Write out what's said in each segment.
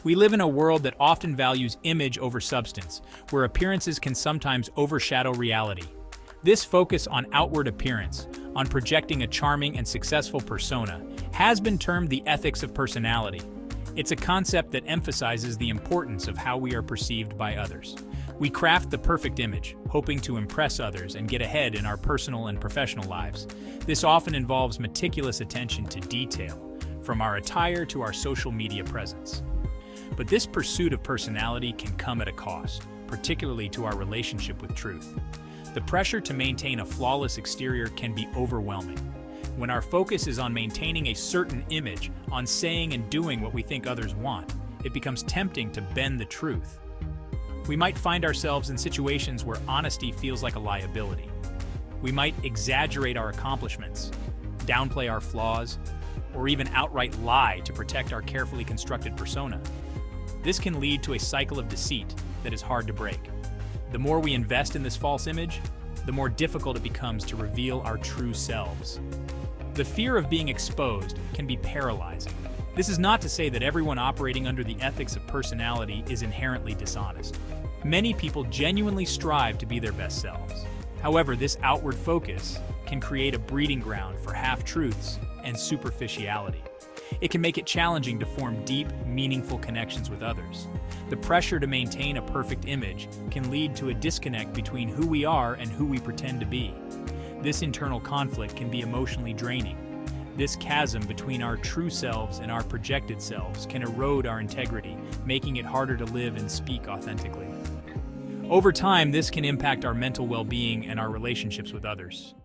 We live in a world that often values image over substance, where appearances can sometimes overshadow reality. This focus on outward appearance, on projecting a charming and successful persona, has been termed the ethics of personality. It's a concept that emphasizes the importance of how we are perceived by others. We craft the perfect image, hoping to impress others and get ahead in our personal and professional lives. This often involves meticulous attention to detail, from our attire to our social media presence. But this pursuit of personality can come at a cost, particularly to our relationship with truth. The pressure to maintain a flawless exterior can be overwhelming. When our focus is on maintaining a certain image, on saying and doing what we think others want, it becomes tempting to bend the truth. We might find ourselves in situations where honesty feels like a liability. We might exaggerate our accomplishments, downplay our flaws, or even outright lie to protect our carefully constructed persona. This can lead to a cycle of deceit that is hard to break. The more we invest in this false image, the more difficult it becomes to reveal our true selves. The fear of being exposed can be paralyzing. This is not to say that everyone operating under the ethics of personality is inherently dishonest. Many people genuinely strive to be their best selves. However, this outward focus can create a breeding ground for half-truths and superficiality. It can make it challenging to form deep, meaningful connections with others. The pressure to maintain a perfect image can lead to a disconnect between who we are and who we pretend to be. This internal conflict can be emotionally draining. This chasm between our true selves and our projected selves can erode our integrity, making it harder to live and speak authentically. Over time, this can impact our mental well-being and our relationships with others.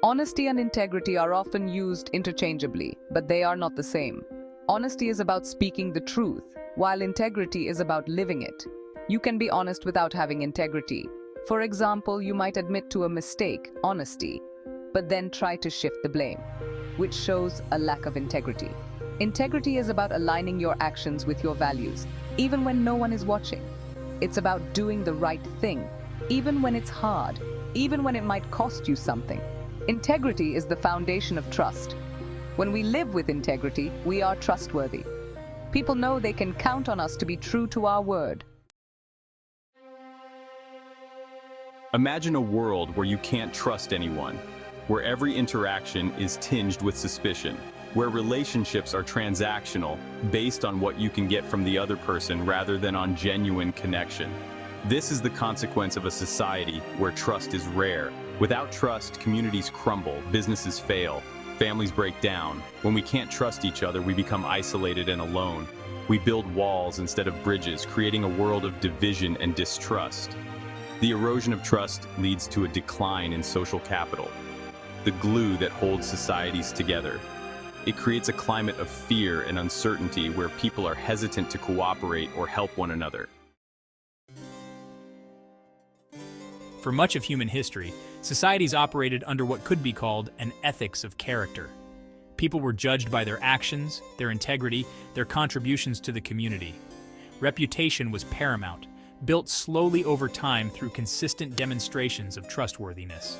Honesty and integrity are often used interchangeably, but they are not the same. Honesty is about speaking the truth, while integrity is about living it. You can be honest without having integrity. For example, you might admit to a mistake, honesty, but then try to shift the blame, which shows a lack of integrity. Integrity is about aligning your actions with your values, even when no one is watching. It's about doing the right thing, even when it's hard, even when it might cost you something. Integrity is the foundation of trust. When we live with integrity, we are trustworthy. People know they can count on us to be true to our word. Imagine a world where you can't trust anyone, where every interaction is tinged with suspicion, where relationships are transactional, based on what you can get from the other person rather than on genuine connection. This is the consequence of a society where trust is rare. Without trust, communities crumble, businesses fail, families break down. When we can't trust each other, we become isolated and alone. We build walls instead of bridges, creating a world of division and distrust. The erosion of trust leads to a decline in social capital, the glue that holds societies together. It creates a climate of fear and uncertainty where people are hesitant to cooperate or help one another. For much of human history, societies operated under what could be called an ethics of character. People were judged by their actions, their integrity, their contributions to the community. Reputation was paramount, built slowly over time through consistent demonstrations of trustworthiness.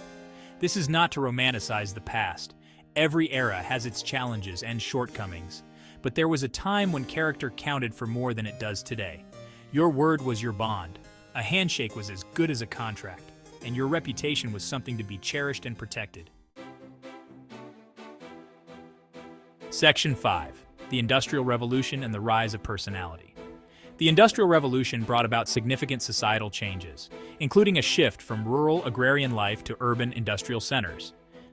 This is not to romanticize the past. Every era has its challenges and shortcomings, but there was a time when character counted for more than it does today. Your word was your bond. A handshake was as good as a contract, and your reputation was something to be cherished and protected. Section 5. The Industrial Revolution and the Rise of Personality. The Industrial Revolution brought about significant societal changes, including a shift from rural agrarian life to urban industrial centers.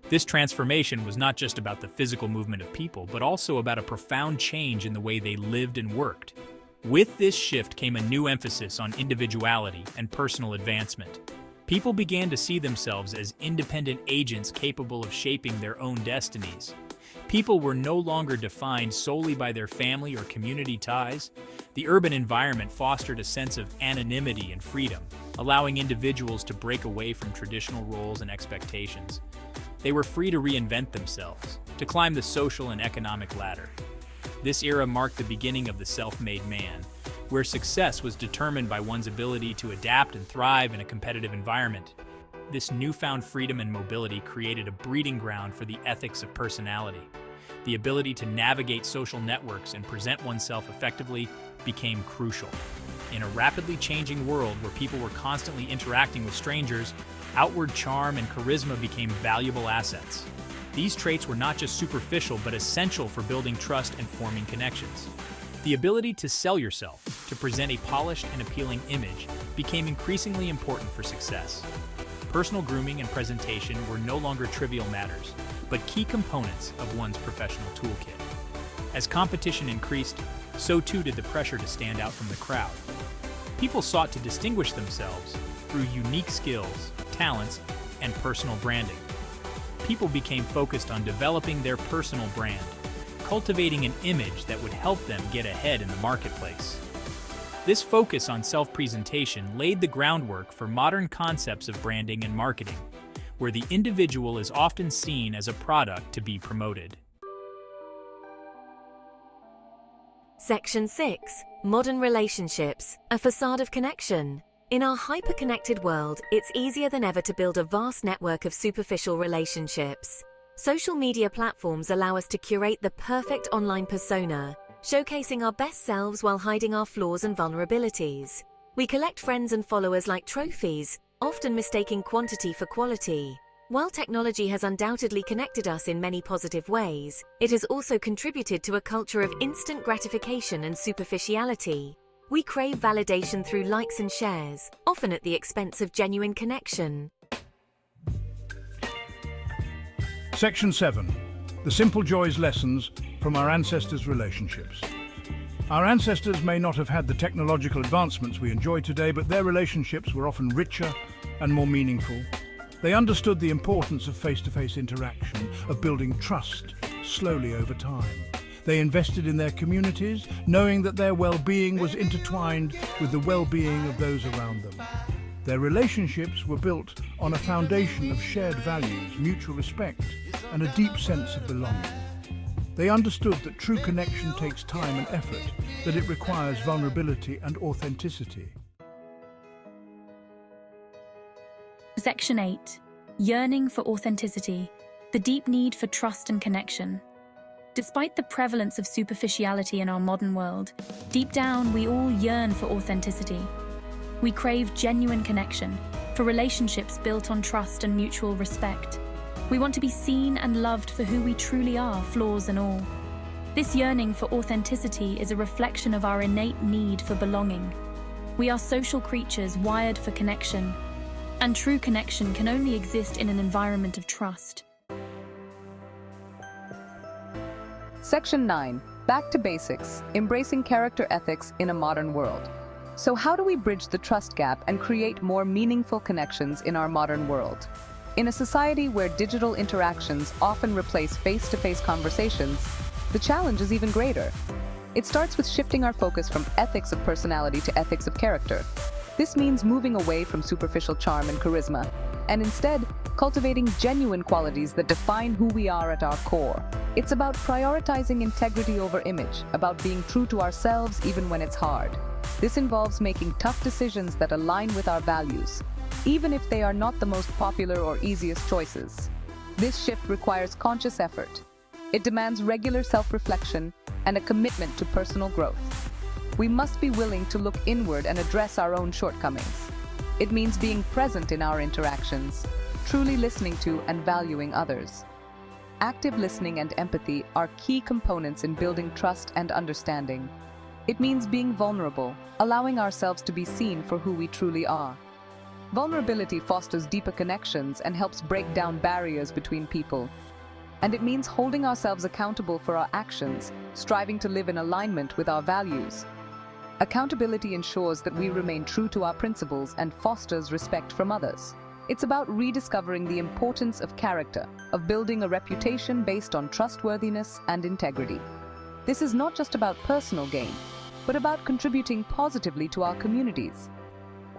This transformation was not just about the physical movement of people, but also about a profound change in the way they lived and worked. With this shift came a new emphasis on individuality and personal advancement. People began to see themselves as independent agents capable of shaping their own destinies. People were no longer defined solely by their family or community ties. The urban environment fostered a sense of anonymity and freedom, allowing individuals to break away from traditional roles and expectations. They were free to reinvent themselves, to climb the social and economic ladder. This era marked the beginning of the self-made man, where success was determined by one's ability to adapt and thrive in a competitive environment. This newfound freedom and mobility created a breeding ground for the ethics of personality. The ability to navigate social networks and present oneself effectively became crucial. In a rapidly changing world where people were constantly interacting with strangers, outward charm and charisma became valuable assets. These traits were not just superficial but essential for building trust and forming connections. The ability to sell yourself, to present a polished and appealing image, became increasingly important for success. Personal grooming and presentation were no longer trivial matters, but key components of one's professional toolkit. As competition increased, so too did the pressure to stand out from the crowd. People sought to distinguish themselves through unique skills, talents, and personal branding. People became focused on developing their personal brand, cultivating an image that would help them get ahead in the marketplace. This focus on self-presentation laid the groundwork for modern concepts of branding and marketing, where the individual is often seen as a product to be promoted. Section 6. Modern relationships, a facade of connection. In our hyper-connected world, it's easier than ever to build a vast network of superficial relationships. Social media platforms allow us to curate the perfect online persona, showcasing our best selves while hiding our flaws and vulnerabilities. We collect friends and followers like trophies, often mistaking quantity for quality. While technology has undoubtedly connected us in many positive ways, it has also contributed to a culture of instant gratification and superficiality. We crave validation through likes and shares, often at the expense of genuine connection. Section 7. The Simple Joys Lessons from our ancestors' relationships. Our ancestors may not have had the technological advancements we enjoy today, but their relationships were often richer and more meaningful. They understood the importance of face-to-face interaction, of building trust slowly over time. They invested in their communities, knowing that their well-being was intertwined with the well-being of those around them. Their relationships were built on a foundation of shared values, mutual respect, and a deep sense of belonging. They understood that true connection takes time and effort, that it requires vulnerability and authenticity. Section 8. Yearning for authenticity, the deep need for trust and connection. Despite the prevalence of superficiality in our modern world, deep down we all yearn for authenticity. We crave genuine connection, for relationships built on trust and mutual respect. We want to be seen and loved for who we truly are, flaws and all. This yearning for authenticity is a reflection of our innate need for belonging. We are social creatures wired for connection, and true connection can only exist in an environment of trust. Section 9. Back to basics, embracing character ethics in a modern world. So how do we bridge the trust gap and create more meaningful connections in our modern world? In a society where digital interactions often replace face-to-face conversations, the challenge is even greater. It starts with shifting our focus from ethics of personality to ethics of character. This means moving away from superficial charm and charisma, and instead cultivating genuine qualities that define who we are at our core. It's about prioritizing integrity over image, about being true to ourselves even when it's hard. This involves making tough decisions that align with our values, even if they are not the most popular or easiest choices. This shift requires conscious effort. It demands regular self-reflection and a commitment to personal growth. We must be willing to look inward and address our own shortcomings. It means being present in our interactions, truly listening to and valuing others. Active listening and empathy are key components in building trust and understanding. It means being vulnerable, allowing ourselves to be seen for who we truly are. Vulnerability fosters deeper connections and helps break down barriers between people. And it means holding ourselves accountable for our actions, striving to live in alignment with our values. Accountability ensures that we remain true to our principles and fosters respect from others. It's about rediscovering the importance of character, of building a reputation based on trustworthiness and integrity. This is not just about personal gain, but about contributing positively to our communities.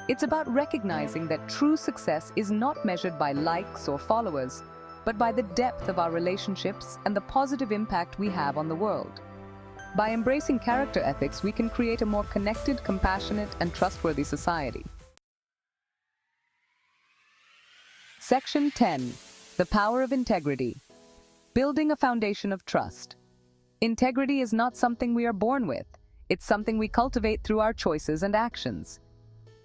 It's about recognizing that true success is not measured by likes or followers, but by the depth of our relationships and the positive impact we have on the world. By embracing character ethics, we can create a more connected, compassionate, and trustworthy society. Section 10. The power of integrity. Building a foundation of trust. Integrity is not something we are born with. It's something we cultivate through our choices and actions.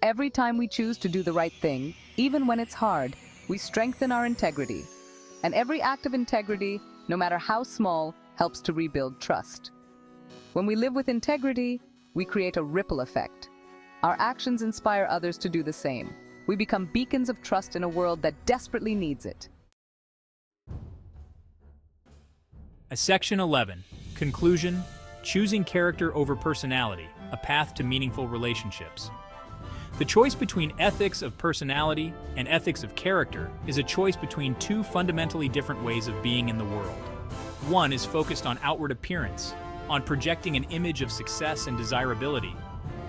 Every time we choose to do the right thing, even when it's hard, we strengthen our integrity. And every act of integrity, no matter how small, helps to rebuild trust. When we live with integrity, we create a ripple effect. Our actions inspire others to do the same. We become beacons of trust in a world that desperately needs it. Section 11. Conclusion: choosing character over personality, a path to meaningful relationships. The choice between ethics of personality and ethics of character is a choice between two fundamentally different ways of being in the world. One is focused on outward appearance, on projecting an image of success and desirability.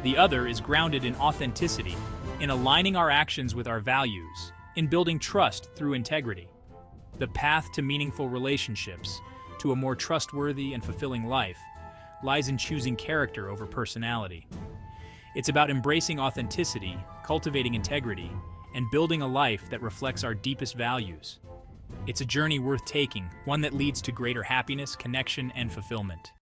The other is grounded in authenticity, in aligning our actions with our values, in building trust through integrity. The path to meaningful relationships, to a more trustworthy and fulfilling life, lies in choosing character over personality. It's about embracing authenticity, cultivating integrity, and building a life that reflects our deepest values. It's a journey worth taking, one that leads to greater happiness, connection, and fulfillment.